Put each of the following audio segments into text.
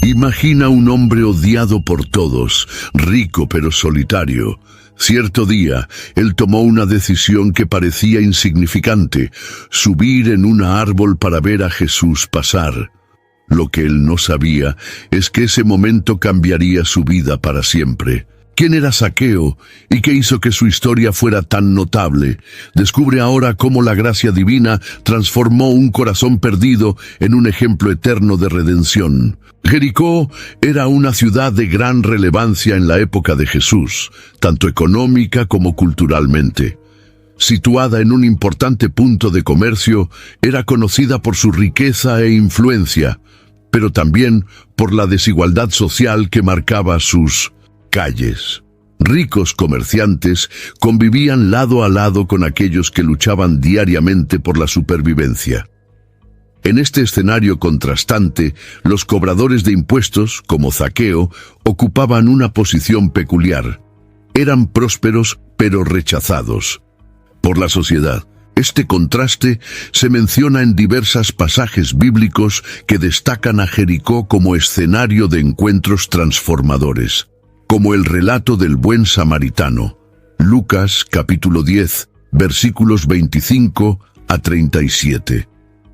Imagina un hombre odiado por todos, rico pero solitario. Cierto día, él tomó una decisión que parecía insignificante: subir en un árbol para ver a Jesús pasar. Lo que él no sabía es que ese momento cambiaría su vida para siempre. ¿Quién era Zaqueo y qué hizo que su historia fuera tan notable? Descubre ahora cómo la gracia divina transformó un corazón perdido en un ejemplo eterno de redención. Jericó era una ciudad de gran relevancia en la época de Jesús, tanto económica como culturalmente. Situada en un importante punto de comercio, era conocida por su riqueza e influencia, pero también por la desigualdad social que marcaba sus calles. Ricos comerciantes convivían lado a lado con aquellos que luchaban diariamente por la supervivencia. En este escenario contrastante, los cobradores de impuestos, como Zaqueo, ocupaban una posición peculiar. Eran prósperos, pero rechazados por la sociedad. Este contraste se menciona en diversos pasajes bíblicos que destacan a Jericó como escenario de encuentros transformadores, como el relato del buen samaritano. Lucas capítulo 10, versículos 25 a 37.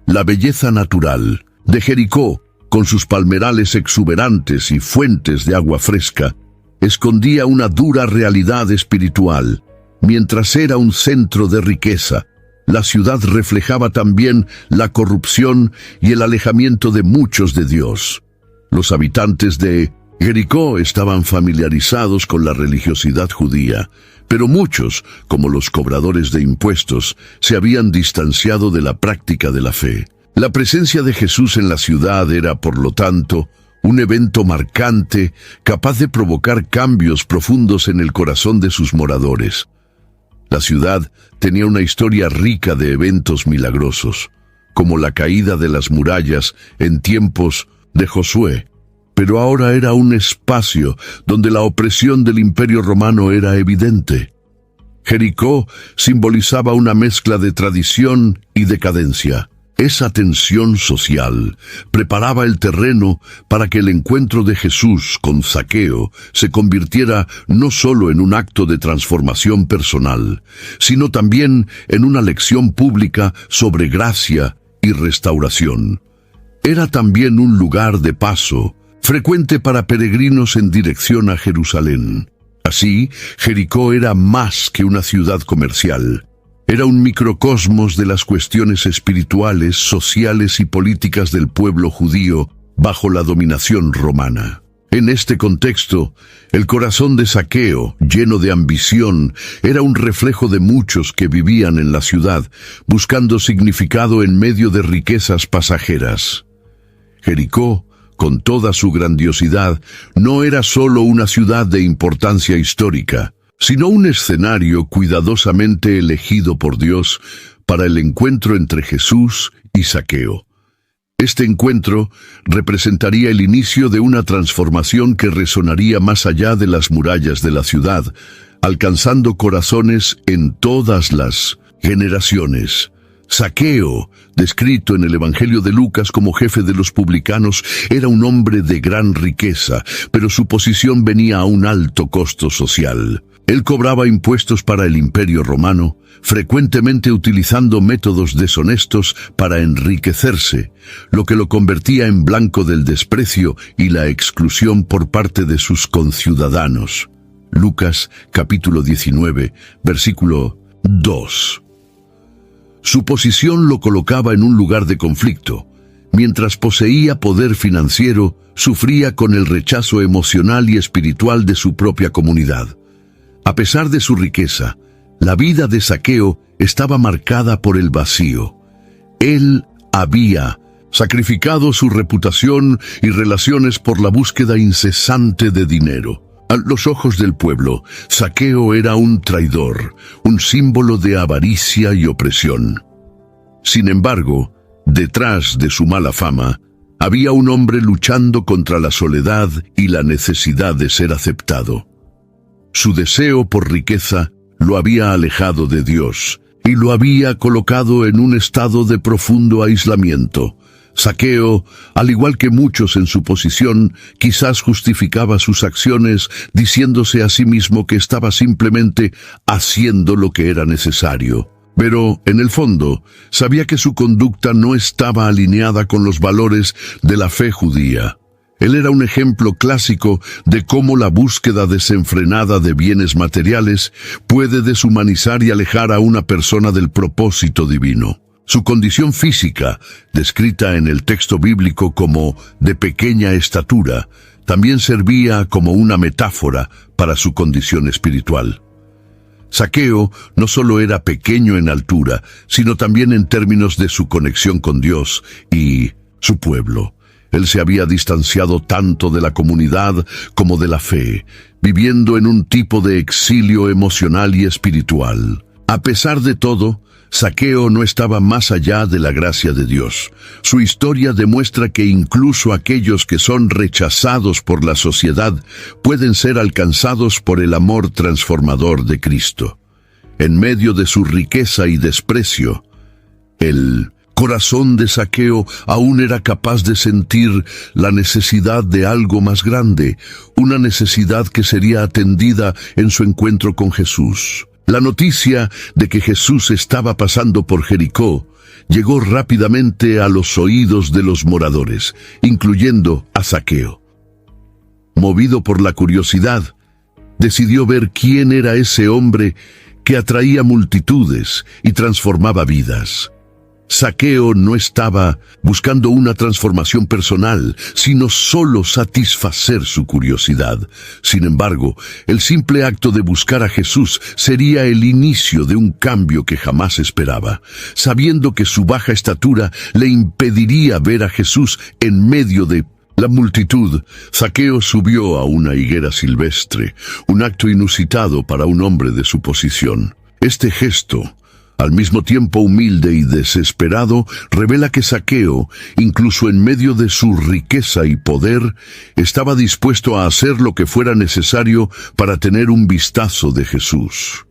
La belleza natural de Jericó, con sus palmerales exuberantes y fuentes de agua fresca, escondía una dura realidad espiritual. Mientras era un centro de riqueza, la ciudad reflejaba también la corrupción y el alejamiento de muchos de Dios. Los habitantes de Jericó estaban familiarizados con la religiosidad judía, pero muchos, como los cobradores de impuestos, se habían distanciado de la práctica de la fe. La presencia de Jesús en la ciudad era, por lo tanto, un evento marcante, capaz de provocar cambios profundos en el corazón de sus moradores. La ciudad tenía una historia rica de eventos milagrosos, como la caída de las murallas en tiempos de Josué, pero ahora era un espacio donde la opresión del Imperio Romano era evidente. Jericó simbolizaba una mezcla de tradición y decadencia. Esa tensión social preparaba el terreno para que el encuentro de Jesús con Zaqueo se convirtiera no solo en un acto de transformación personal, sino también en una lección pública sobre gracia y restauración. Era también un lugar de paso, frecuente para peregrinos en dirección a Jerusalén. Así, Jericó era más que una ciudad comercial. Era un microcosmos de las cuestiones espirituales, sociales y políticas del pueblo judío bajo la dominación romana. En este contexto, el corazón de Zaqueo, lleno de ambición, era un reflejo de muchos que vivían en la ciudad, buscando significado en medio de riquezas pasajeras. Jericó, con toda su grandiosidad, no era solo una ciudad de importancia histórica, sino un escenario cuidadosamente elegido por Dios para el encuentro entre Jesús y Zaqueo. Este encuentro representaría el inicio de una transformación que resonaría más allá de las murallas de la ciudad, alcanzando corazones en todas las generaciones. Zaqueo, descrito en el Evangelio de Lucas como jefe de los publicanos, era un hombre de gran riqueza, pero su posición venía a un alto costo social. Él cobraba impuestos para el Imperio Romano, frecuentemente utilizando métodos deshonestos para enriquecerse, lo que lo convertía en blanco del desprecio y la exclusión por parte de sus conciudadanos. Lucas capítulo 19, versículo 2. Su posición lo colocaba en un lugar de conflicto. Mientras poseía poder financiero, sufría con el rechazo emocional y espiritual de su propia comunidad. A pesar de su riqueza, la vida de Zaqueo estaba marcada por el vacío. Él había sacrificado su reputación y relaciones por la búsqueda incesante de dinero. A los ojos del pueblo, Zaqueo era un traidor, un símbolo de avaricia y opresión. Sin embargo, detrás de su mala fama, había un hombre luchando contra la soledad y la necesidad de ser aceptado. Su deseo por riqueza lo había alejado de Dios y lo había colocado en un estado de profundo aislamiento. Zaqueo, al igual que muchos en su posición, quizás justificaba sus acciones diciéndose a sí mismo que estaba simplemente haciendo lo que era necesario. Pero, en el fondo, sabía que su conducta no estaba alineada con los valores de la fe judía. Él era un ejemplo clásico de cómo la búsqueda desenfrenada de bienes materiales puede deshumanizar y alejar a una persona del propósito divino. Su condición física, descrita en el texto bíblico como de pequeña estatura, también servía como una metáfora para su condición espiritual. Zaqueo no solo era pequeño en altura, sino también en términos de su conexión con Dios y su pueblo. Él se había distanciado tanto de la comunidad como de la fe, viviendo en un tipo de exilio emocional y espiritual. A pesar de todo, Zaqueo no estaba más allá de la gracia de Dios. Su historia demuestra que incluso aquellos que son rechazados por la sociedad pueden ser alcanzados por el amor transformador de Cristo. En medio de su riqueza y desprecio, el corazón de Zaqueo aún era capaz de sentir la necesidad de algo más grande, una necesidad que sería atendida en su encuentro con Jesús. La noticia de que Jesús estaba pasando por Jericó llegó rápidamente a los oídos de los moradores, incluyendo a Zaqueo. Movido por la curiosidad, decidió ver quién era ese hombre que atraía multitudes y transformaba vidas. Zaqueo no estaba buscando una transformación personal, sino solo satisfacer su curiosidad. Sin embargo, el simple acto de buscar a Jesús sería el inicio de un cambio que jamás esperaba. Sabiendo que su baja estatura le impediría ver a Jesús en medio de la multitud, Zaqueo subió a una higuera silvestre, un acto inusitado para un hombre de su posición. Este gesto, al mismo tiempo humilde y desesperado, revela que Zaqueo, incluso en medio de su riqueza y poder, estaba dispuesto a hacer lo que fuera necesario para tener un vistazo de Jesús.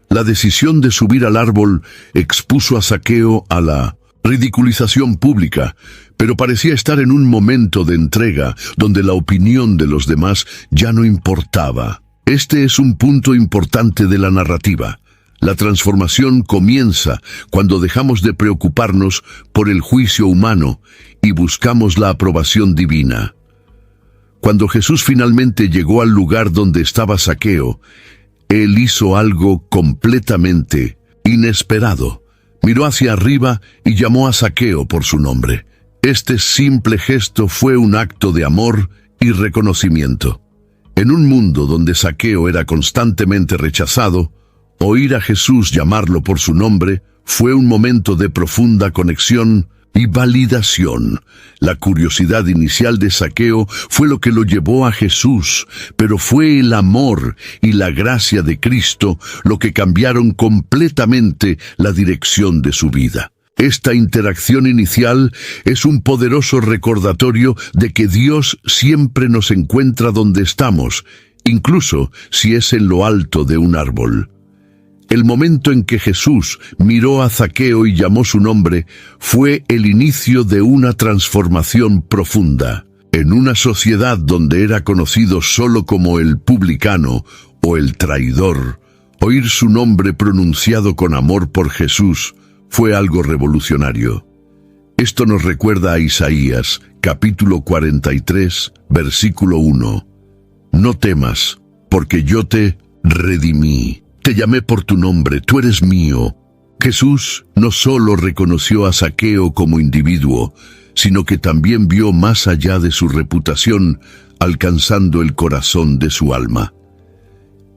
La decisión de subir al árbol expuso a Zaqueo a la ridiculización pública, pero parecía estar en un momento de entrega donde la opinión de los demás ya no importaba. Este es un punto importante de la narrativa. La transformación comienza cuando dejamos de preocuparnos por el juicio humano y buscamos la aprobación divina. Cuando Jesús finalmente llegó al lugar donde estaba Zaqueo, Él hizo algo completamente inesperado. Miró hacia arriba y llamó a Zaqueo por su nombre. Este simple gesto fue un acto de amor y reconocimiento. En un mundo donde Zaqueo era constantemente rechazado, oír a Jesús llamarlo por su nombre fue un momento de profunda conexión y validación. La curiosidad inicial de Zaqueo fue lo que lo llevó a Jesús, pero fue el amor y la gracia de Cristo lo que cambiaron completamente la dirección de su vida. Esta interacción inicial es un poderoso recordatorio de que Dios siempre nos encuentra donde estamos, incluso si es en lo alto de un árbol. El momento en que Jesús miró a Zaqueo y llamó su nombre fue el inicio de una transformación profunda. En una sociedad donde era conocido solo como el publicano o el traidor, oír su nombre pronunciado con amor por Jesús fue algo revolucionario. Esto nos recuerda a Isaías, capítulo 43, versículo 1. No temas, porque yo te redimí. Te llamé por tu nombre, tú eres mío. Jesús no solo reconoció a Zaqueo como individuo, sino que también vio más allá de su reputación, alcanzando el corazón de su alma.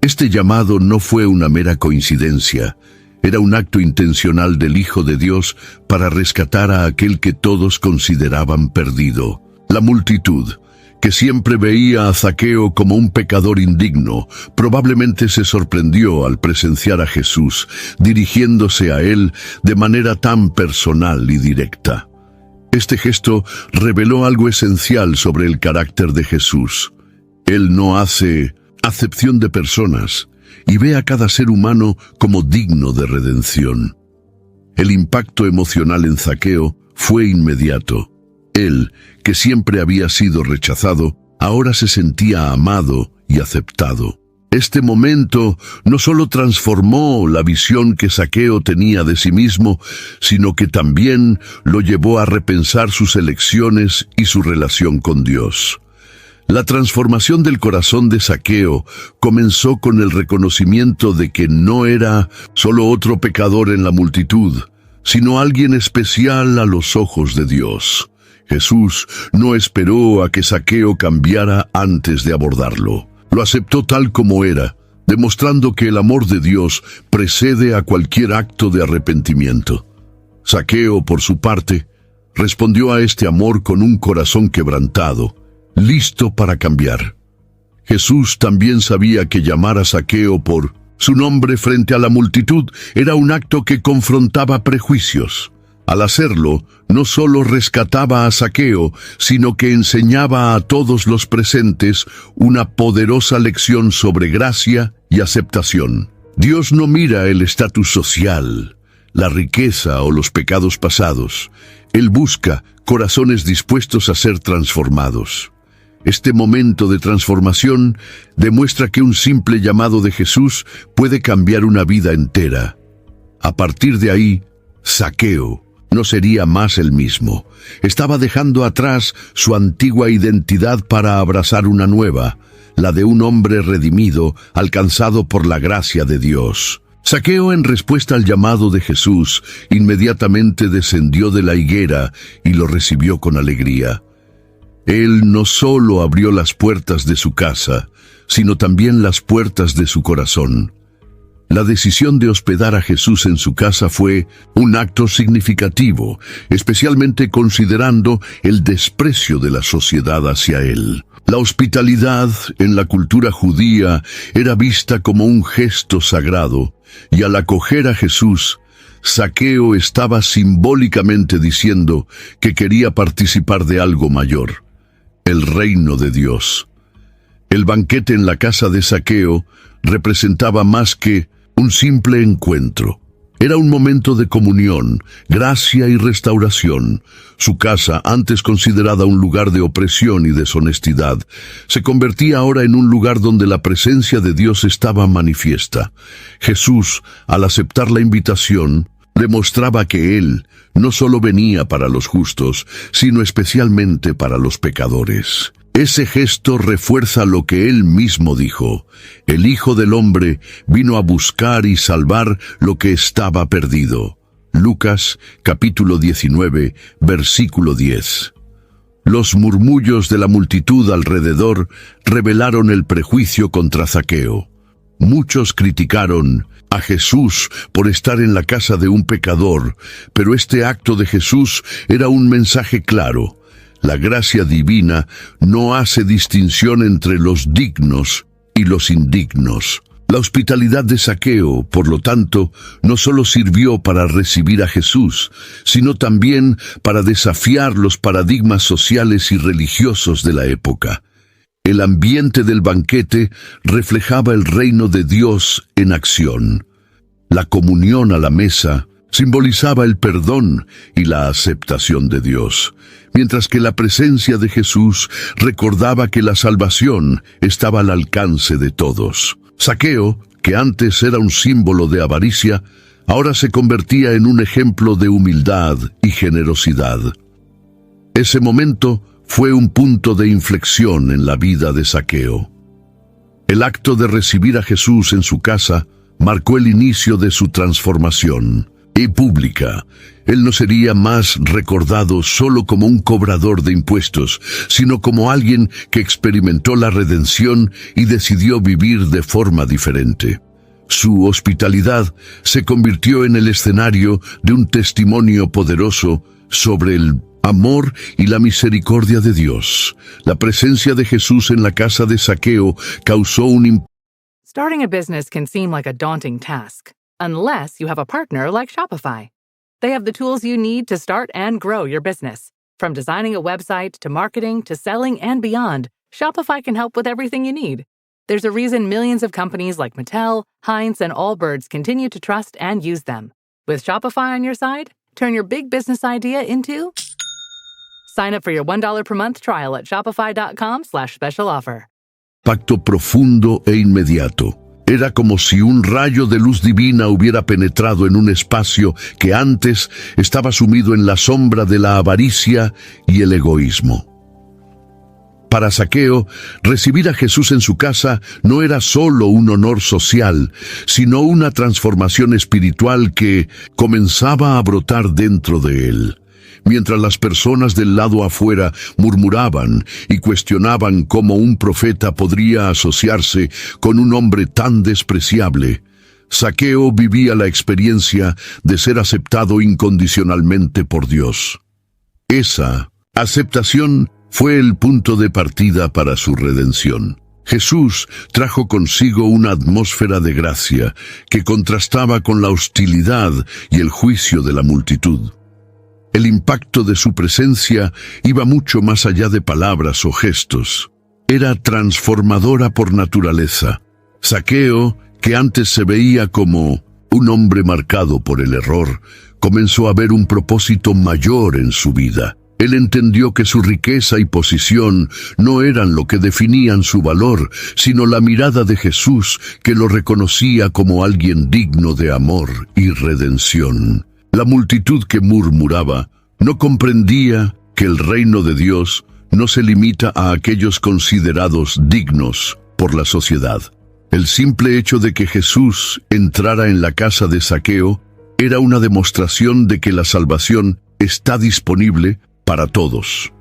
Este llamado no fue una mera coincidencia, era un acto intencional del Hijo de Dios para rescatar a aquel que todos consideraban perdido. La multitud, que siempre veía a Zaqueo como un pecador indigno, probablemente se sorprendió al presenciar a Jesús, dirigiéndose a él de manera tan personal y directa. Este gesto reveló algo esencial sobre el carácter de Jesús. Él no hace acepción de personas y ve a cada ser humano como digno de redención. El impacto emocional en Zaqueo fue inmediato. Él, que siempre había sido rechazado, ahora se sentía amado y aceptado. Este momento no solo transformó la visión que Zaqueo tenía de sí mismo, sino que también lo llevó a repensar sus elecciones y su relación con Dios. La transformación del corazón de Zaqueo comenzó con el reconocimiento de que no era solo otro pecador en la multitud, sino alguien especial a los ojos de Dios. Jesús no esperó a que Zaqueo cambiara antes de abordarlo. Lo aceptó tal como era, demostrando que el amor de Dios precede a cualquier acto de arrepentimiento. Zaqueo, por su parte, respondió a este amor con un corazón quebrantado, listo para cambiar. Jesús también sabía que llamar a Zaqueo por su nombre frente a la multitud era un acto que confrontaba prejuicios. Al hacerlo, no solo rescataba a Zaqueo, sino que enseñaba a todos los presentes una poderosa lección sobre gracia y aceptación. Dios no mira el estatus social, la riqueza o los pecados pasados. Él busca corazones dispuestos a ser transformados. Este momento de transformación demuestra que un simple llamado de Jesús puede cambiar una vida entera. A partir de ahí, Zaqueo no sería más el mismo. Estaba dejando atrás su antigua identidad para abrazar una nueva, la de un hombre redimido, alcanzado por la gracia de Dios. Zaqueo, en respuesta al llamado de Jesús, inmediatamente descendió de la higuera y lo recibió con alegría. Él no solo abrió las puertas de su casa, sino también las puertas de su corazón. La decisión de hospedar a Jesús en su casa fue un acto significativo, especialmente considerando el desprecio de la sociedad hacia él. La hospitalidad en la cultura judía era vista como un gesto sagrado, y al acoger a Jesús, Zaqueo estaba simbólicamente diciendo que quería participar de algo mayor, el reino de Dios. El banquete en la casa de Zaqueo representaba más que un simple encuentro. Era un momento de comunión, gracia y restauración. Su casa, antes considerada un lugar de opresión y deshonestidad, se convertía ahora en un lugar donde la presencia de Dios estaba manifiesta. Jesús, al aceptar la invitación, demostraba que Él no solo venía para los justos, sino especialmente para los pecadores. Ese gesto refuerza lo que Él mismo dijo: el Hijo del Hombre vino a buscar y salvar lo que estaba perdido. Lucas, capítulo 19, versículo 10. Los murmullos de la multitud alrededor revelaron el prejuicio contra Zaqueo. Muchos criticaron a Jesús por estar en la casa de un pecador, pero este acto de Jesús era un mensaje claro. La gracia divina no hace distinción entre los dignos y los indignos. La hospitalidad de Zaqueo, por lo tanto, no solo sirvió para recibir a Jesús, sino también para desafiar los paradigmas sociales y religiosos de la época. El ambiente del banquete reflejaba el reino de Dios en acción. La comunión a la mesa simbolizaba el perdón y la aceptación de Dios, mientras que la presencia de Jesús recordaba que la salvación estaba al alcance de todos. Zaqueo, que antes era un símbolo de avaricia, ahora se convertía en un ejemplo de humildad y generosidad. Ese momento fue un punto de inflexión en la vida de Zaqueo. El acto de recibir a Jesús en su casa marcó el inicio de su transformación y pública. Él no sería más recordado solo como un cobrador de impuestos, sino como alguien que experimentó la redención y decidió vivir de forma diferente. Su hospitalidad se convirtió en el escenario de un testimonio poderoso sobre el amor y la misericordia de Dios. La presencia de Jesús en la casa de Zaqueo causó un impacto. Starting a business can seem like a daunting task, unless you have a partner like Shopify. They have the tools you need to start and grow your business. From designing a website to marketing to selling and beyond, Shopify can help with everything you need. There's a reason millions of companies like Mattel, Heinz, and Allbirds continue to trust and use them. With Shopify on your side, Turn your big business idea into... Sign up for your $1 per month trial at shopify.com/special offer. Pacto profundo e inmediato. Era como si un rayo de luz divina hubiera penetrado en un espacio que antes estaba sumido en la sombra de la avaricia y el egoísmo. Para Zaqueo, recibir a Jesús en su casa no era solo un honor social, sino una transformación espiritual que comenzaba a brotar dentro de él. Mientras las personas del lado afuera murmuraban y cuestionaban cómo un profeta podría asociarse con un hombre tan despreciable, Zaqueo vivía la experiencia de ser aceptado incondicionalmente por Dios. Esa aceptación fue el punto de partida para su redención. Jesús trajo consigo una atmósfera de gracia que contrastaba con la hostilidad y el juicio de la multitud. El impacto de su presencia iba mucho más allá de palabras o gestos. Era transformadora por naturaleza. Zaqueo, que antes se veía como un hombre marcado por el error, comenzó a ver un propósito mayor en su vida. Él entendió que su riqueza y posición no eran lo que definían su valor, sino la mirada de Jesús, que lo reconocía como alguien digno de amor y redención. La multitud que murmuraba no comprendía que el reino de Dios no se limita a aquellos considerados dignos por la sociedad. El simple hecho de que Jesús entrara en la casa de Zaqueo era una demostración de que la salvación está disponible para todos.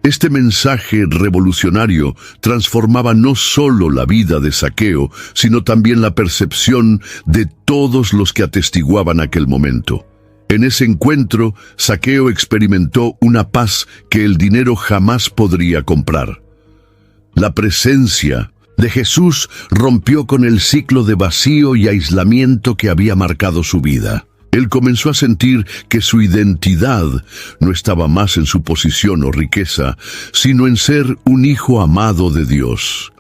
Este mensaje revolucionario transformaba no solo la vida de Zaqueo, sino también la percepción de todos los que atestiguaban aquel momento. En ese encuentro, Zaqueo experimentó una paz que el dinero jamás podría comprar. La presencia de Jesús rompió con el ciclo de vacío y aislamiento que había marcado su vida. Él comenzó a sentir que su identidad no estaba más en su posición o riqueza, sino en ser un hijo amado de Dios.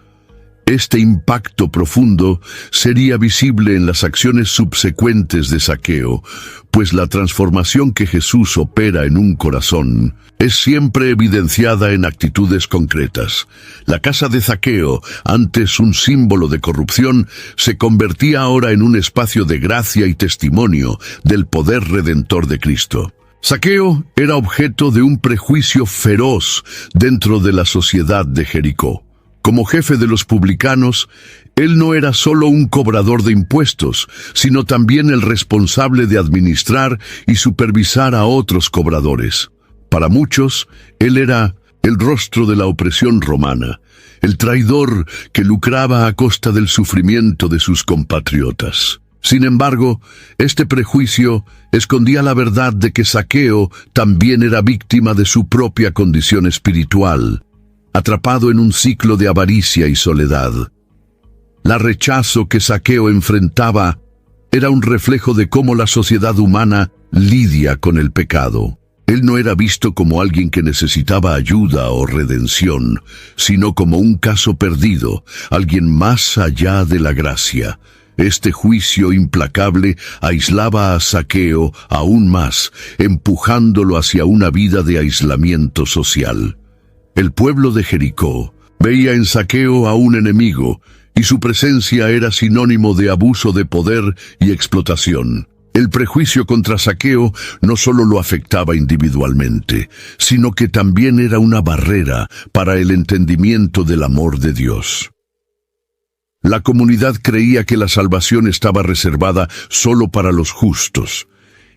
Este impacto profundo sería visible en las acciones subsecuentes de Zaqueo, pues la transformación que Jesús opera en un corazón es siempre evidenciada en actitudes concretas. La casa de Zaqueo, antes un símbolo de corrupción, se convertía ahora en un espacio de gracia y testimonio del poder redentor de Cristo. Zaqueo era objeto de un prejuicio feroz dentro de la sociedad de Jericó. Como jefe de los publicanos, él no era solo un cobrador de impuestos, sino también el responsable de administrar y supervisar a otros cobradores. Para muchos, él era el rostro de la opresión romana, el traidor que lucraba a costa del sufrimiento de sus compatriotas. Sin embargo, este prejuicio escondía la verdad de que Zaqueo también era víctima de su propia condición espiritual, atrapado en un ciclo de avaricia y soledad. El rechazo que Zaqueo enfrentaba era un reflejo de cómo la sociedad humana lidia con el pecado. Él no era visto como alguien que necesitaba ayuda o redención, sino como un caso perdido, alguien más allá de la gracia. Este juicio implacable aislaba a Zaqueo aún más, empujándolo hacia una vida de aislamiento social. El pueblo de Jericó veía en Zaqueo a un enemigo, y su presencia era sinónimo de abuso de poder y explotación. El prejuicio contra Zaqueo no solo lo afectaba individualmente, sino que también era una barrera para el entendimiento del amor de Dios. La comunidad creía que la salvación estaba reservada solo para los justos,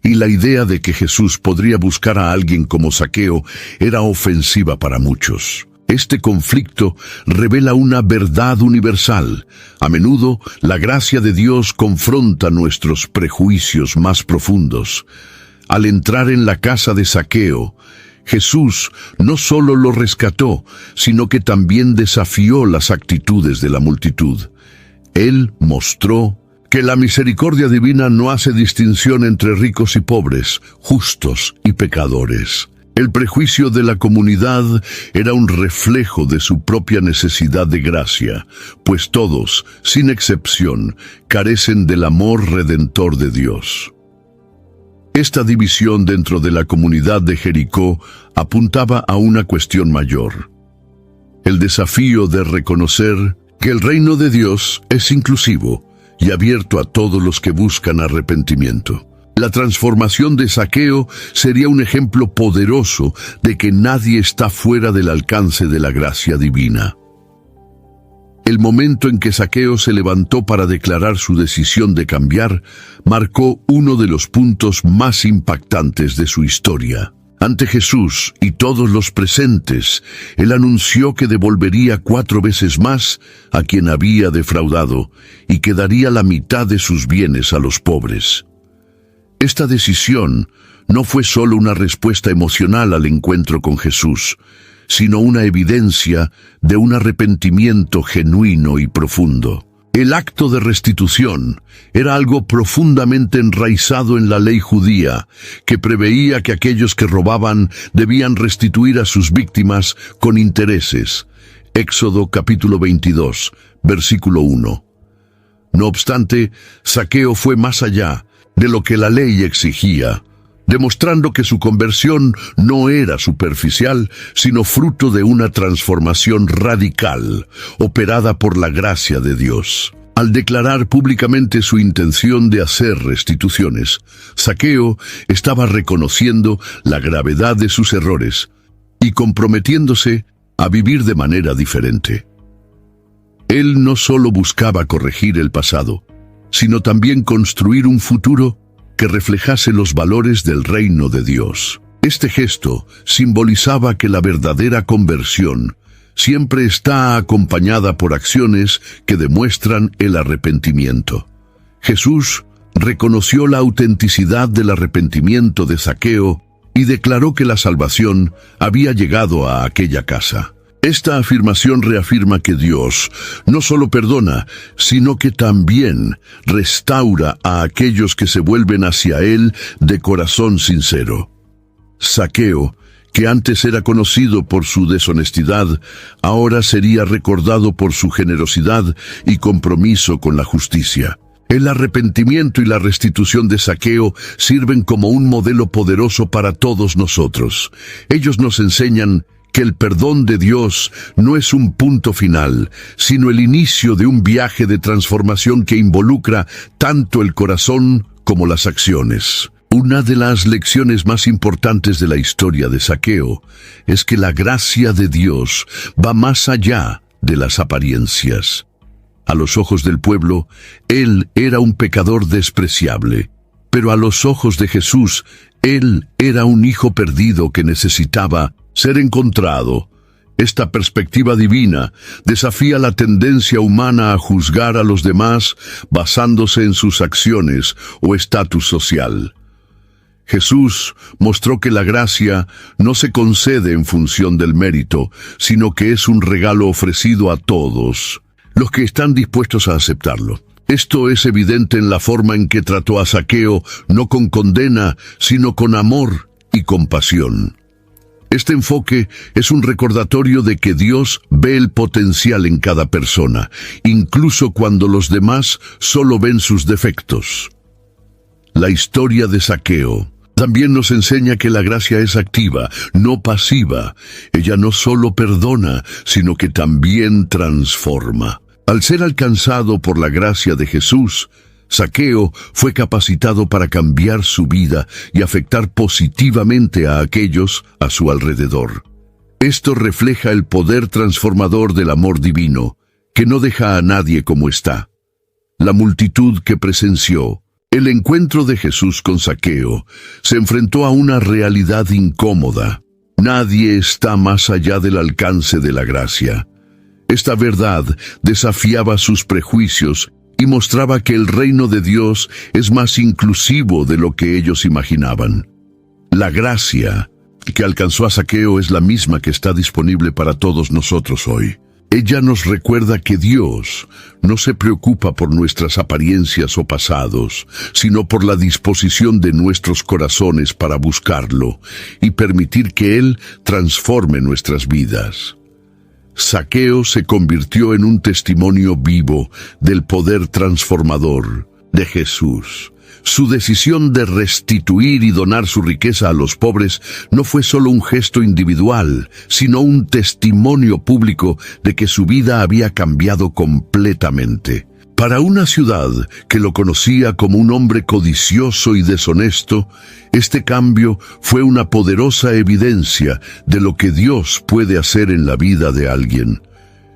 y la idea de que Jesús podría buscar a alguien como Zaqueo era ofensiva para muchos. Este conflicto revela una verdad universal. A menudo, la gracia de Dios confronta nuestros prejuicios más profundos. Al entrar en la casa de Zaqueo, Jesús no solo lo rescató, sino que también desafió las actitudes de la multitud. Él mostró que la misericordia divina no hace distinción entre ricos y pobres, justos y pecadores. El prejuicio de la comunidad era un reflejo de su propia necesidad de gracia, pues todos, sin excepción, carecen del amor redentor de Dios. Esta división dentro de la comunidad de Jericó apuntaba a una cuestión mayor: el desafío de reconocer que el reino de Dios es inclusivo y abierto a todos los que buscan arrepentimiento. La transformación de Zaqueo sería un ejemplo poderoso de que nadie está fuera del alcance de la gracia divina. El momento en que Zaqueo se levantó para declarar su decisión de cambiar marcó uno de los puntos más impactantes de su historia. Ante Jesús y todos los presentes, él anunció que devolvería 4 veces más a quien había defraudado y que daría la mitad de sus bienes a los pobres. Esta decisión no fue solo una respuesta emocional al encuentro con Jesús, sino una evidencia de un arrepentimiento genuino y profundo. El acto de restitución era algo profundamente enraizado en la ley judía, que preveía que aquellos que robaban debían restituir a sus víctimas con intereses. Éxodo capítulo 22, versículo 1. No obstante, Zaqueo fue más allá de lo que la ley exigía, demostrando que su conversión no era superficial, sino fruto de una transformación radical, operada por la gracia de Dios. Al declarar públicamente su intención de hacer restituciones, Zaqueo estaba reconociendo la gravedad de sus errores y comprometiéndose a vivir de manera diferente. Él no solo buscaba corregir el pasado, sino también construir un futuro que reflejase los valores del reino de Dios. Este gesto simbolizaba que la verdadera conversión siempre está acompañada por acciones que demuestran el arrepentimiento. Jesús reconoció la autenticidad del arrepentimiento de Zaqueo y declaró que la salvación había llegado a aquella casa. Esta afirmación reafirma que Dios no solo perdona, sino que también restaura a aquellos que se vuelven hacia Él de corazón sincero. Zaqueo, que antes era conocido por su deshonestidad, ahora sería recordado por su generosidad y compromiso con la justicia. El arrepentimiento y la restitución de Zaqueo sirven como un modelo poderoso para todos nosotros. Ellos nos enseñan que el perdón de Dios no es un punto final, sino el inicio de un viaje de transformación que involucra tanto el corazón como las acciones. Una de las lecciones más importantes de la historia de Zaqueo es que la gracia de Dios va más allá de las apariencias. A los ojos del pueblo, él era un pecador despreciable, pero a los ojos de Jesús, él era un hijo perdido que necesitaba ser encontrado. Esta perspectiva divina desafía la tendencia humana a juzgar a los demás basándose en sus acciones o estatus social. Jesús mostró que la gracia no se concede en función del mérito, sino que es un regalo ofrecido a todos los que están dispuestos a aceptarlo. Esto es evidente en la forma en que trató a Zaqueo, no con condena, sino con amor y compasión. Este enfoque es un recordatorio de que Dios ve el potencial en cada persona, incluso cuando los demás solo ven sus defectos. La historia de Zaqueo también nos enseña que la gracia es activa, no pasiva. Ella no solo perdona, sino que también transforma. Al ser alcanzado por la gracia de Jesús, Zaqueo fue capacitado para cambiar su vida y afectar positivamente a aquellos a su alrededor. Esto refleja el poder transformador del amor divino, que no deja a nadie como está. La multitud que presenció el encuentro de Jesús con Zaqueo se enfrentó a una realidad incómoda. Nadie está más allá del alcance de la gracia. Esta verdad desafiaba sus prejuicios y mostraba que el reino de Dios es más inclusivo de lo que ellos imaginaban. La gracia que alcanzó a Zaqueo es la misma que está disponible para todos nosotros hoy. Ella nos recuerda que Dios no se preocupa por nuestras apariencias o pasados, sino por la disposición de nuestros corazones para buscarlo y permitir que Él transforme nuestras vidas. Zaqueo se convirtió en un testimonio vivo del poder transformador de Jesús. Su decisión de restituir y donar su riqueza a los pobres no fue solo un gesto individual, sino un testimonio público de que su vida había cambiado completamente. Para una ciudad que lo conocía como un hombre codicioso y deshonesto, este cambio fue una poderosa evidencia de lo que Dios puede hacer en la vida de alguien.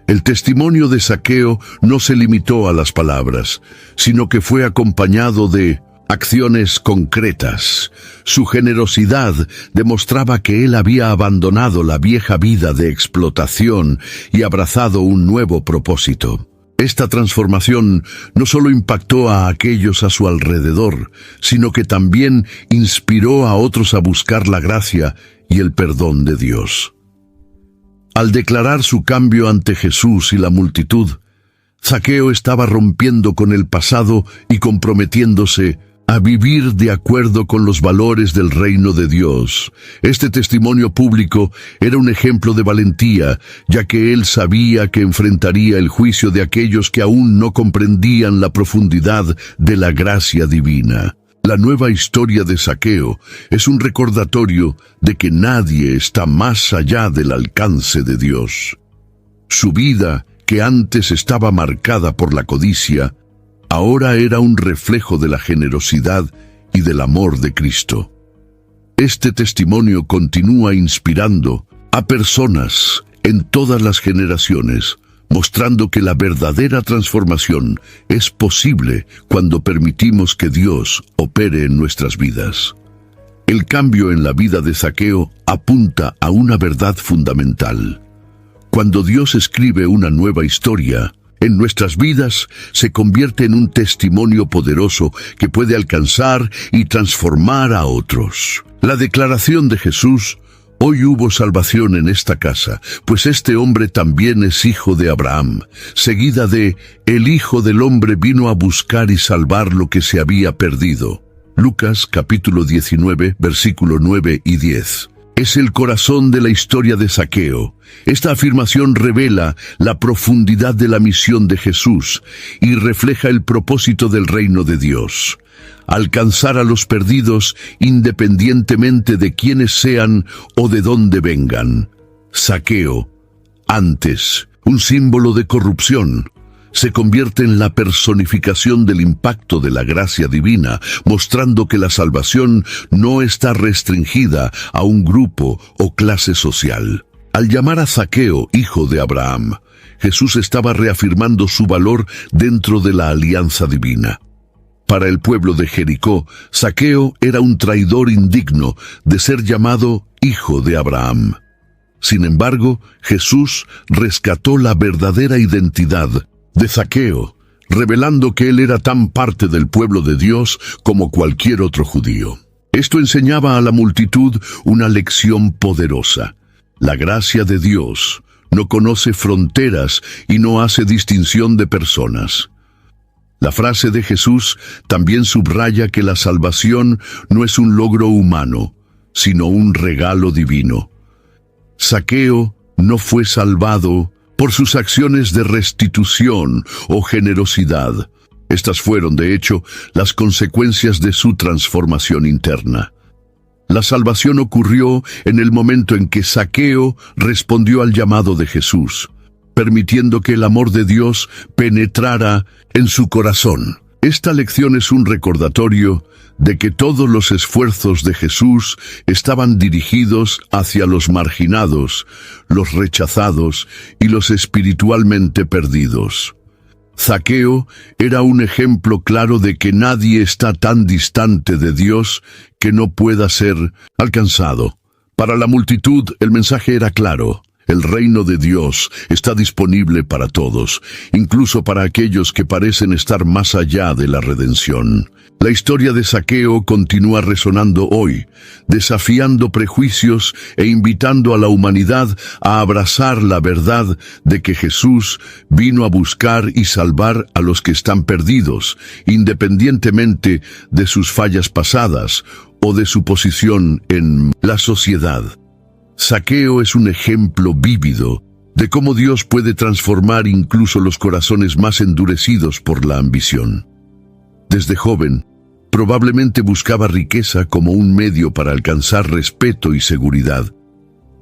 El testimonio de Zaqueo no se limitó a las palabras, sino que fue acompañado de acciones concretas. Su generosidad demostraba que él había abandonado la vieja vida de explotación y abrazado un nuevo propósito. Esta transformación no solo impactó a aquellos a su alrededor, sino que también inspiró a otros a buscar la gracia y el perdón de Dios. Al declarar su cambio ante Jesús y la multitud, Zaqueo estaba rompiendo con el pasado y comprometiéndose a vivir de acuerdo con los valores del reino de Dios. Este testimonio público era un ejemplo de valentía, ya que él sabía que enfrentaría el juicio de aquellos que aún no comprendían la profundidad de la gracia divina. La nueva historia de Zaqueo es un recordatorio de que nadie está más allá del alcance de Dios. Su vida, que antes estaba marcada por la codicia, ahora era un reflejo de la generosidad y del amor de Cristo. Este testimonio continúa inspirando a personas en todas las generaciones, mostrando que la verdadera transformación es posible cuando permitimos que Dios opere en nuestras vidas. El cambio en la vida de Zaqueo apunta a una verdad fundamental. Cuando Dios escribe una nueva historia, en nuestras vidas se convierte en un testimonio poderoso que puede alcanzar y transformar a otros. La declaración de Jesús: «Hoy hubo salvación en esta casa, pues este hombre también es hijo de Abraham», seguida de «El Hijo del Hombre vino a buscar y salvar lo que se había perdido». Lucas capítulo 19, versículo 9 y 10. Es el corazón de la historia de Zaqueo. Esta afirmación revela la profundidad de la misión de Jesús y refleja el propósito del reino de Dios: alcanzar a los perdidos independientemente de quiénes sean o de dónde vengan. Zaqueo, antes un símbolo de corrupción, se convierte en la personificación del impacto de la gracia divina, mostrando que la salvación no está restringida a un grupo o clase social. Al llamar a Zaqueo hijo de Abraham, Jesús estaba reafirmando su valor dentro de la alianza divina. Para el pueblo de Jericó, Zaqueo era un traidor indigno de ser llamado hijo de Abraham. Sin embargo, Jesús rescató la verdadera identidad de Zaqueo, revelando que él era tan parte del pueblo de Dios como cualquier otro judío. Esto enseñaba a la multitud una lección poderosa. La gracia de Dios no conoce fronteras y no hace distinción de personas. La frase de Jesús también subraya que la salvación no es un logro humano, sino un regalo divino. Zaqueo no fue salvado por sus acciones de restitución o generosidad. Estas fueron, de hecho, las consecuencias de su transformación interna. La salvación ocurrió en el momento en que Zaqueo respondió al llamado de Jesús, permitiendo que el amor de Dios penetrara en su corazón. Esta lección es un recordatorio de que todos los esfuerzos de Jesús estaban dirigidos hacia los marginados, los rechazados y los espiritualmente perdidos. Zaqueo era un ejemplo claro de que nadie está tan distante de Dios que no pueda ser alcanzado. Para la multitud, el mensaje era claro: el reino de Dios está disponible para todos, incluso para aquellos que parecen estar más allá de la redención. La historia de Zaqueo continúa resonando hoy, desafiando prejuicios e invitando a la humanidad a abrazar la verdad de que Jesús vino a buscar y salvar a los que están perdidos, independientemente de sus fallas pasadas o de su posición en la sociedad. Zaqueo es un ejemplo vívido de cómo Dios puede transformar incluso los corazones más endurecidos por la ambición. Desde joven, probablemente buscaba riqueza como un medio para alcanzar respeto y seguridad.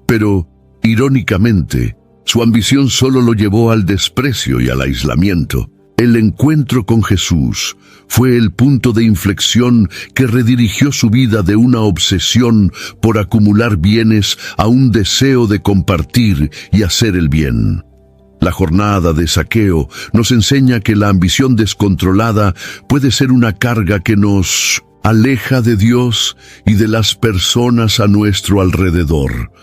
Pero, irónicamente, su ambición solo lo llevó al desprecio y al aislamiento. El encuentro con Jesús fue el punto de inflexión que redirigió su vida de una obsesión por acumular bienes a un deseo de compartir y hacer el bien. La jornada de Zaqueo nos enseña que la ambición descontrolada puede ser una carga que nos aleja de Dios y de las personas a nuestro alrededor.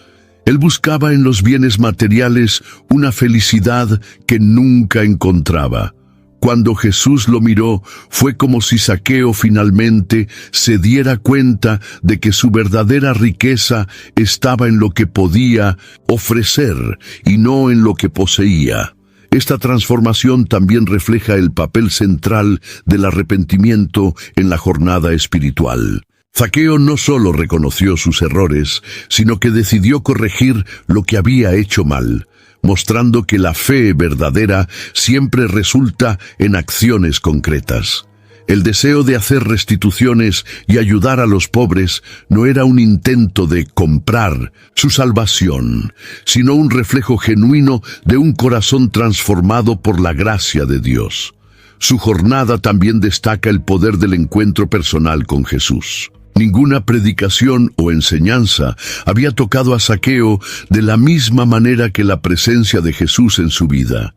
Él buscaba en los bienes materiales una felicidad que nunca encontraba. Cuando Jesús lo miró, fue como si Zaqueo finalmente se diera cuenta de que su verdadera riqueza estaba en lo que podía ofrecer y no en lo que poseía. Esta transformación también refleja el papel central del arrepentimiento en la jornada espiritual. Zaqueo no solo reconoció sus errores, sino que decidió corregir lo que había hecho mal, mostrando que la fe verdadera siempre resulta en acciones concretas. El deseo de hacer restituciones y ayudar a los pobres no era un intento de comprar su salvación, sino un reflejo genuino de un corazón transformado por la gracia de Dios. Su jornada también destaca el poder del encuentro personal con Jesús. Ninguna predicación o enseñanza había tocado a Zaqueo de la misma manera que la presencia de Jesús en su vida.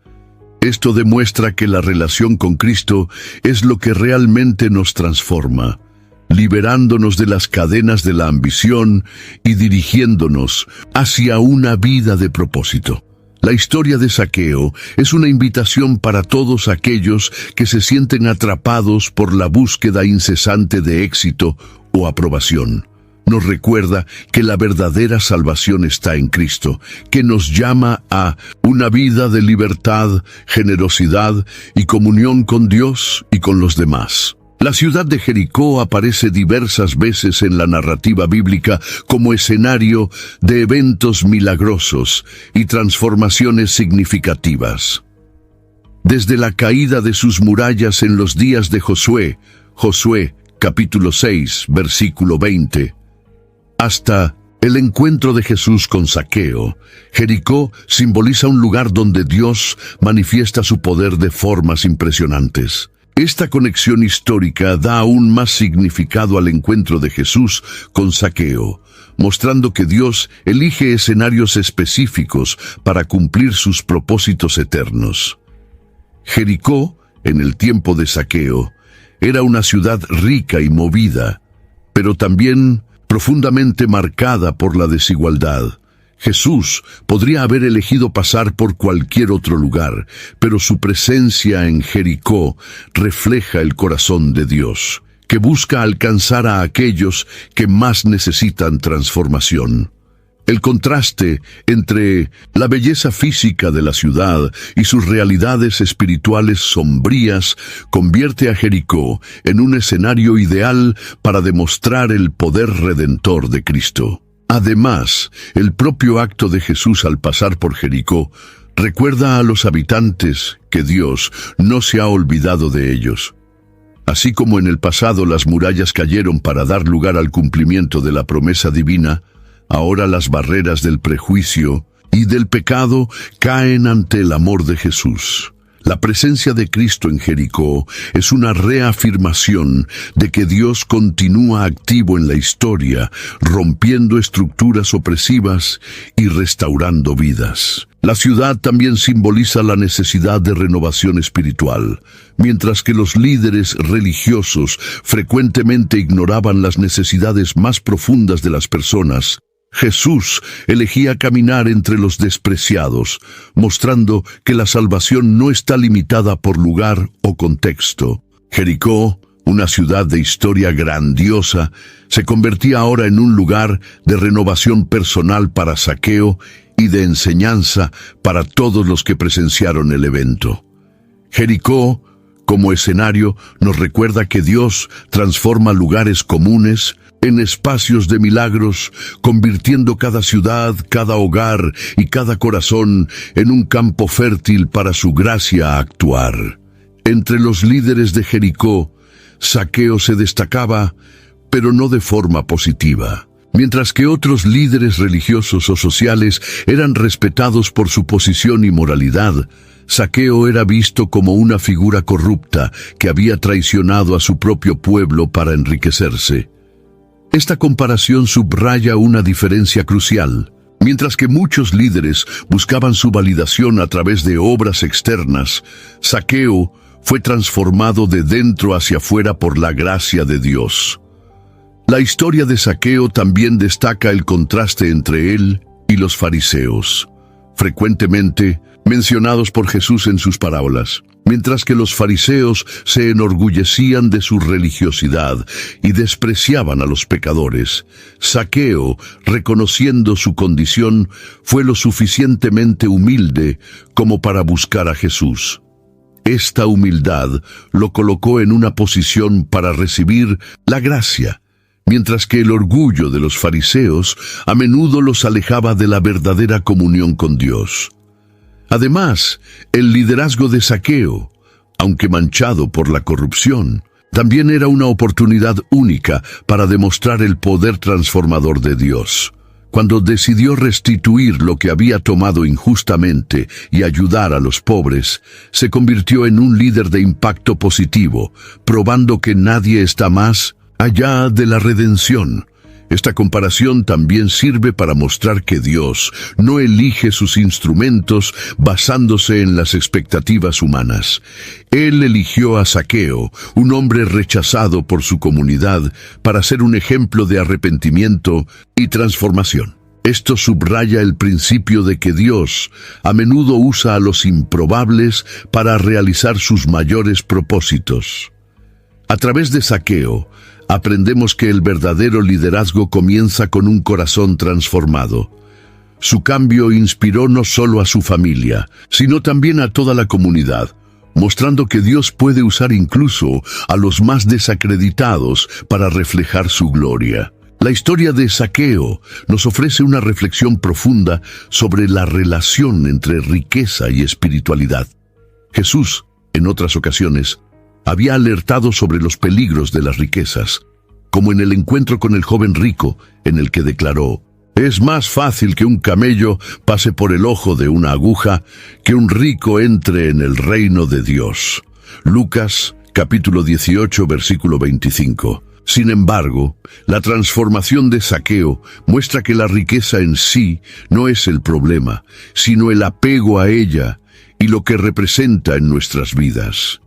Esto demuestra que la relación con Cristo es lo que realmente nos transforma, liberándonos de las cadenas de la ambición y dirigiéndonos hacia una vida de propósito. La historia de Zaqueo es una invitación para todos aquellos que se sienten atrapados por la búsqueda incesante de éxito o aprobación. Nos recuerda que la verdadera salvación está en Cristo, que nos llama a una vida de libertad, generosidad y comunión con Dios y con los demás. La ciudad de Jericó aparece diversas veces en la narrativa bíblica como escenario de eventos milagrosos y transformaciones significativas. Desde la caída de sus murallas en los días de Josué, capítulo 6, versículo 20, hasta el encuentro de Jesús con Zaqueo, Jericó simboliza un lugar donde Dios manifiesta su poder de formas impresionantes. Esta conexión histórica da aún más significado al encuentro de Jesús con Zaqueo, mostrando que Dios elige escenarios específicos para cumplir sus propósitos eternos. Jericó, en el tiempo de Zaqueo, era una ciudad rica y movida, pero también profundamente marcada por la desigualdad. Jesús podría haber elegido pasar por cualquier otro lugar, pero su presencia en Jericó refleja el corazón de Dios, que busca alcanzar a aquellos que más necesitan transformación. El contraste entre la belleza física de la ciudad y sus realidades espirituales sombrías convierte a Jericó en un escenario ideal para demostrar el poder redentor de Cristo. Además, el propio acto de Jesús al pasar por Jericó recuerda a los habitantes que Dios no se ha olvidado de ellos. Así como en el pasado las murallas cayeron para dar lugar al cumplimiento de la promesa divina, ahora las barreras del prejuicio y del pecado caen ante el amor de Jesús. La presencia de Cristo en Jericó es una reafirmación de que Dios continúa activo en la historia, rompiendo estructuras opresivas y restaurando vidas. La ciudad también simboliza la necesidad de renovación espiritual. Mientras que los líderes religiosos frecuentemente ignoraban las necesidades más profundas de las personas, Jesús elegía caminar entre los despreciados, mostrando que la salvación no está limitada por lugar o contexto. Jericó, una ciudad de historia grandiosa, se convertía ahora en un lugar de renovación personal para Zaqueo y de enseñanza para todos los que presenciaron el evento. Jericó, como escenario, nos recuerda que Dios transforma lugares comunes en espacios de milagros, convirtiendo cada ciudad, cada hogar y cada corazón en un campo fértil para su gracia actuar. Entre los líderes de Jericó Zaqueo se destacaba, pero no de forma positiva. Mientras que otros líderes religiosos o sociales eran respetados por su posición y moralidad, Zaqueo era visto como una figura corrupta que había traicionado a su propio pueblo para enriquecerse. Esta comparación subraya una diferencia crucial. Mientras que muchos líderes buscaban su validación a través de obras externas, Zaqueo fue transformado de dentro hacia afuera por la gracia de Dios. La historia de Zaqueo también destaca el contraste entre él y los fariseos, frecuentemente mencionados por Jesús en sus parábolas. Mientras que los fariseos se enorgullecían de su religiosidad y despreciaban a los pecadores, Zaqueo, reconociendo su condición, fue lo suficientemente humilde como para buscar a Jesús. Esta humildad lo colocó en una posición para recibir la gracia, mientras que el orgullo de los fariseos a menudo los alejaba de la verdadera comunión con Dios. Además, el liderazgo de Zaqueo, aunque manchado por la corrupción, también era una oportunidad única para demostrar el poder transformador de Dios. Cuando decidió restituir lo que había tomado injustamente y ayudar a los pobres, se convirtió en un líder de impacto positivo, probando que nadie está más allá de la redención. Esta comparación también sirve para mostrar que Dios no elige sus instrumentos basándose en las expectativas humanas. Él eligió a Zaqueo, un hombre rechazado por su comunidad, para ser un ejemplo de arrepentimiento y transformación. Esto subraya el principio de que Dios a menudo usa a los improbables para realizar sus mayores propósitos. A través de Zaqueo, aprendemos que el verdadero liderazgo comienza con un corazón transformado. Su cambio inspiró no solo a su familia, sino también a toda la comunidad, mostrando que Dios puede usar incluso a los más desacreditados para reflejar su gloria. La historia de Zaqueo nos ofrece una reflexión profunda sobre la relación entre riqueza y espiritualidad. Jesús, en otras ocasiones, había alertado sobre los peligros de las riquezas, como en el encuentro con el joven rico, en el que declaró: «Es más fácil que un camello pase por el ojo de una aguja que un rico entre en el reino de Dios». Lucas, capítulo 18, versículo 25. Sin embargo, la transformación de Zaqueo muestra que la riqueza en sí no es el problema, sino el apego a ella y lo que representa en nuestras vidas.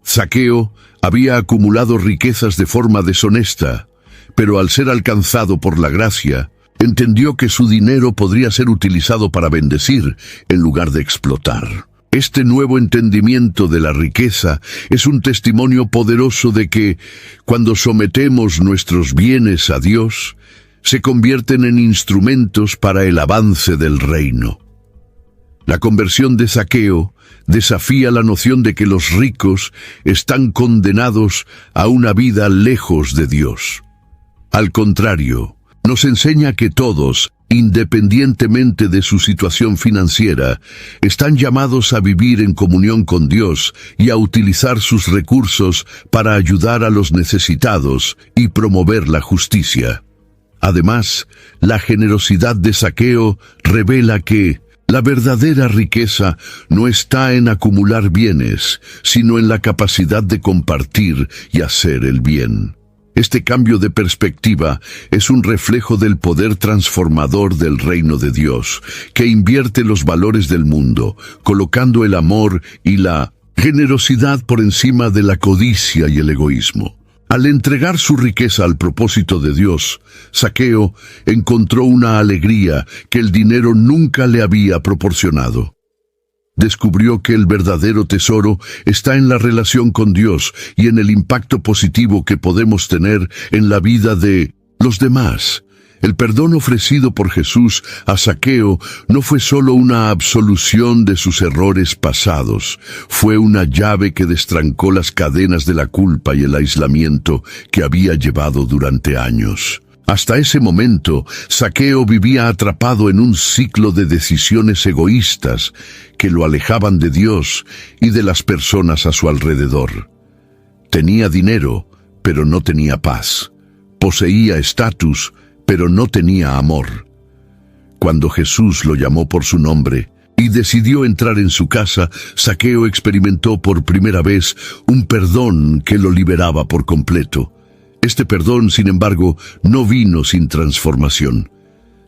Zaqueo había acumulado riquezas de forma deshonesta, pero al ser alcanzado por la gracia, entendió que su dinero podría ser utilizado para bendecir en lugar de explotar. Este nuevo entendimiento de la riqueza es un testimonio poderoso de que, cuando sometemos nuestros bienes a Dios, se convierten en instrumentos para el avance del reino. La conversión de Zaqueo desafía la noción de que los ricos están condenados a una vida lejos de Dios. Al contrario, nos enseña que todos, independientemente de su situación financiera, están llamados a vivir en comunión con Dios y a utilizar sus recursos para ayudar a los necesitados y promover la justicia. Además, la generosidad de Zaqueo revela que la verdadera riqueza no está en acumular bienes, sino en la capacidad de compartir y hacer el bien. Este cambio de perspectiva es un reflejo del poder transformador del reino de Dios, que invierte los valores del mundo, colocando el amor y la generosidad por encima de la codicia y el egoísmo. Al entregar su riqueza al propósito de Dios, Zaqueo encontró una alegría que el dinero nunca le había proporcionado. Descubrió que el verdadero tesoro está en la relación con Dios y en el impacto positivo que podemos tener en la vida de los demás. El perdón ofrecido por Jesús a Zaqueo no fue solo una absolución de sus errores pasados, fue una llave que destrancó las cadenas de la culpa y el aislamiento que había llevado durante años. Hasta ese momento, Zaqueo vivía atrapado en un ciclo de decisiones egoístas que lo alejaban de Dios y de las personas a su alrededor. Tenía dinero, pero no tenía paz. Poseía estatus, pero no tenía amor. Cuando Jesús lo llamó por su nombre y decidió entrar en su casa, Zaqueo experimentó por primera vez un perdón que lo liberaba por completo. Este perdón, sin embargo, no vino sin transformación.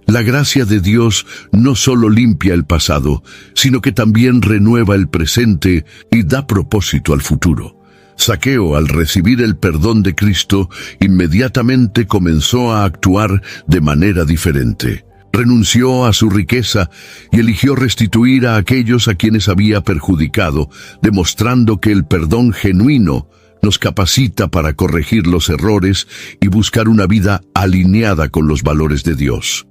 La gracia de Dios no solo limpia el pasado, sino que también renueva el presente y da propósito al futuro. Zaqueo, al recibir el perdón de Cristo, inmediatamente comenzó a actuar de manera diferente. Renunció a su riqueza y eligió restituir a aquellos a quienes había perjudicado, demostrando que el perdón genuino nos capacita para corregir los errores y buscar una vida alineada con los valores de Dios.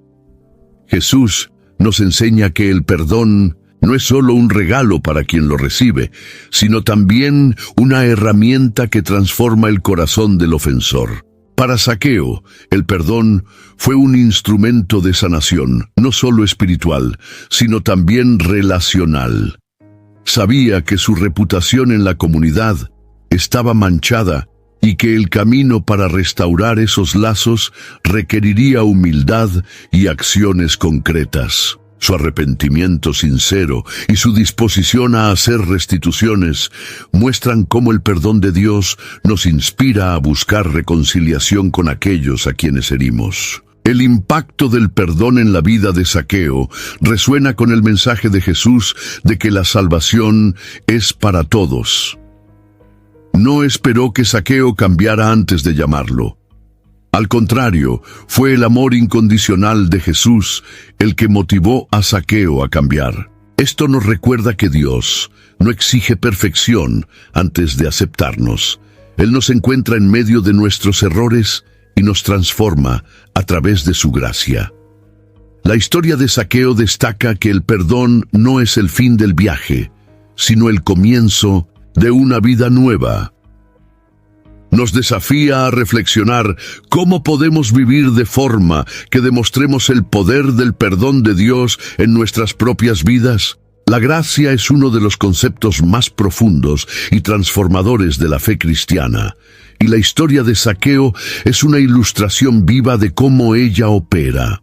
Jesús nos enseña que el perdón no es solo un regalo para quien lo recibe, sino también una herramienta que transforma el corazón del ofensor. Para Zaqueo, el perdón fue un instrumento de sanación, no solo espiritual, sino también relacional. Sabía que su reputación en la comunidad estaba manchada y que el camino para restaurar esos lazos requeriría humildad y acciones concretas. Su arrepentimiento sincero y su disposición a hacer restituciones muestran cómo el perdón de Dios nos inspira a buscar reconciliación con aquellos a quienes herimos. El impacto del perdón en la vida de Zaqueo resuena con el mensaje de Jesús de que la salvación es para todos. No esperó que Zaqueo cambiara antes de llamarlo. Al contrario, fue el amor incondicional de Jesús el que motivó a Zaqueo a cambiar. Esto nos recuerda que Dios no exige perfección antes de aceptarnos. Él nos encuentra en medio de nuestros errores y nos transforma a través de su gracia. La historia de Zaqueo destaca que el perdón no es el fin del viaje, sino el comienzo de una vida nueva. Nos desafía a reflexionar cómo podemos vivir de forma que demostremos el poder del perdón de Dios en nuestras propias vidas. La gracia es uno de los conceptos más profundos y transformadores de la fe cristiana, y la historia de Zaqueo es una ilustración viva de cómo ella opera.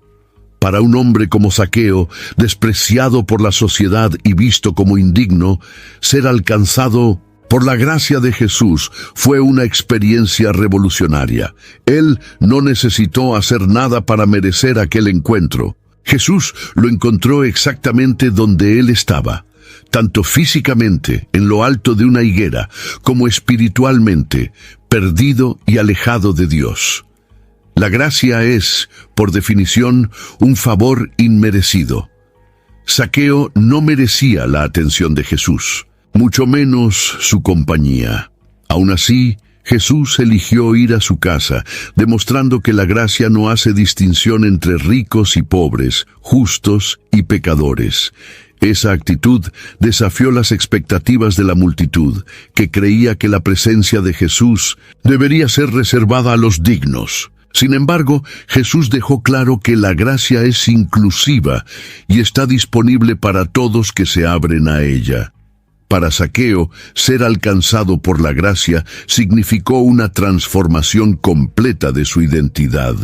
Para un hombre como Zaqueo, despreciado por la sociedad y visto como indigno, ser alcanzado por la gracia de Jesús fue una experiencia revolucionaria. Él no necesitó hacer nada para merecer aquel encuentro. Jesús lo encontró exactamente donde él estaba, tanto físicamente, en lo alto de una higuera, como espiritualmente, perdido y alejado de Dios. La gracia es, por definición, un favor inmerecido. Zaqueo no merecía la atención de Jesús, mucho menos su compañía. Aún así, Jesús eligió ir a su casa, demostrando que la gracia no hace distinción entre ricos y pobres, justos y pecadores. Esa actitud desafió las expectativas de la multitud, que creía que la presencia de Jesús debería ser reservada a los dignos. Sin embargo, Jesús dejó claro que la gracia es inclusiva y está disponible para todos que se abren a ella. Para Zaqueo, ser alcanzado por la gracia significó una transformación completa de su identidad.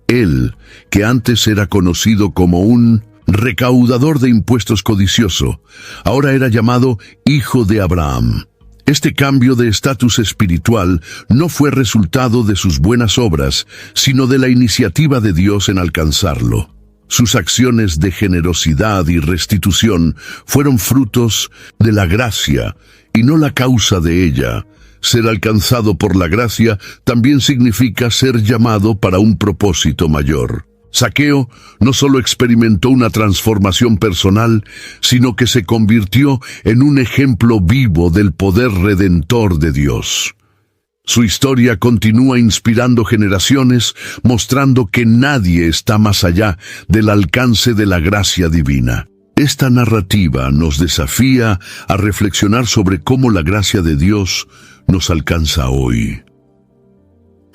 Él, que antes era conocido como un recaudador de impuestos codicioso, ahora era llamado Hijo de Abraham. Este cambio de estatus espiritual no fue resultado de sus buenas obras, sino de la iniciativa de Dios en alcanzarlo. Sus acciones de generosidad y restitución fueron frutos de la gracia y no la causa de ella. Ser alcanzado por la gracia también significa ser llamado para un propósito mayor. Zaqueo no solo experimentó una transformación personal, sino que se convirtió en un ejemplo vivo del poder redentor de Dios. Su historia continúa inspirando generaciones, mostrando que nadie está más allá del alcance de la gracia divina. Esta narrativa nos desafía a reflexionar sobre cómo la gracia de Dios nos alcanza hoy.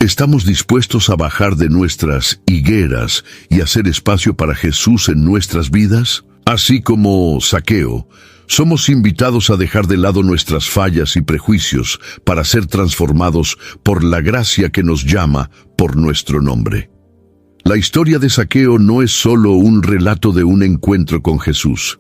¿Estamos dispuestos a bajar de nuestras higueras y hacer espacio para Jesús en nuestras vidas? Así como Zaqueo, Somos invitados a dejar de lado nuestras fallas y prejuicios para ser transformados por la gracia que nos llama por nuestro nombre. La historia de Zaqueo no es solo un relato de un encuentro con Jesús.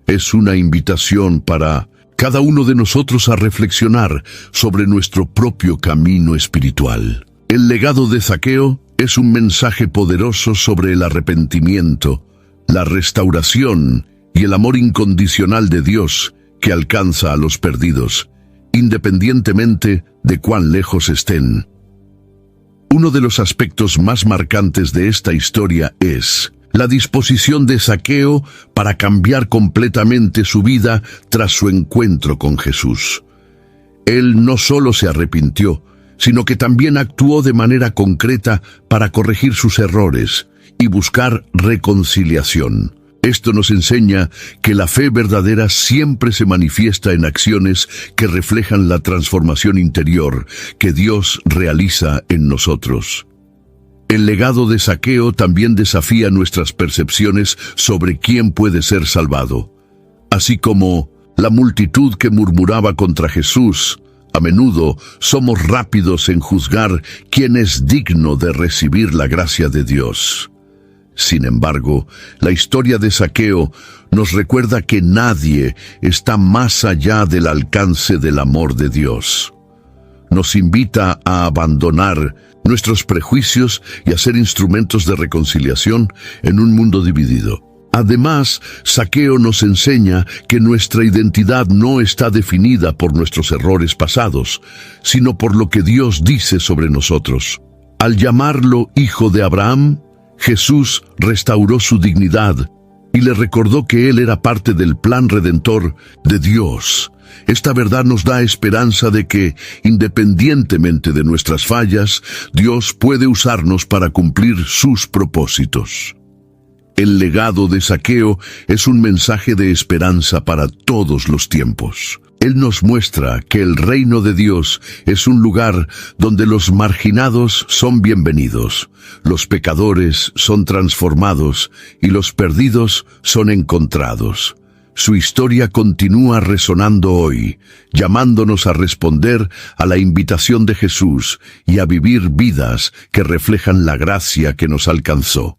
Es una invitación para cada uno de nosotros a reflexionar sobre nuestro propio camino espiritual. El legado de Zaqueo es un mensaje poderoso sobre el arrepentimiento, la restauración y el amor incondicional de Dios que alcanza a los perdidos, independientemente de cuán lejos estén. Uno de los aspectos más marcantes de esta historia es la disposición de Zaqueo para cambiar completamente su vida tras su encuentro con Jesús. Él no solo se arrepintió, sino que también actuó de manera concreta para corregir sus errores y buscar reconciliación. Esto nos enseña que la fe verdadera siempre se manifiesta en acciones que reflejan la transformación interior que Dios realiza en nosotros. El legado de Zaqueo también desafía nuestras percepciones sobre quién puede ser salvado. Así como la multitud que murmuraba contra Jesús, a menudo somos rápidos en juzgar quién es digno de recibir la gracia de Dios. Sin embargo, la historia de Zaqueo nos recuerda que nadie está más allá del alcance del amor de Dios. Nos invita a abandonar nuestros prejuicios y a ser instrumentos de reconciliación en un mundo dividido. Además, Zaqueo nos enseña que nuestra identidad no está definida por nuestros errores pasados, sino por lo que Dios dice sobre nosotros. Al llamarlo hijo de Abraham, Jesús restauró su dignidad y le recordó que él era parte del plan redentor de Dios. Esta verdad nos da esperanza de que, independientemente de nuestras fallas, Dios puede usarnos para cumplir sus propósitos. El legado de Zaqueo es un mensaje de esperanza para todos los tiempos. Él nos muestra que el reino de Dios es un lugar donde los marginados son bienvenidos, los pecadores son transformados y los perdidos son encontrados. Su historia continúa resonando hoy, llamándonos a responder a la invitación de Jesús y a vivir vidas que reflejan la gracia que nos alcanzó.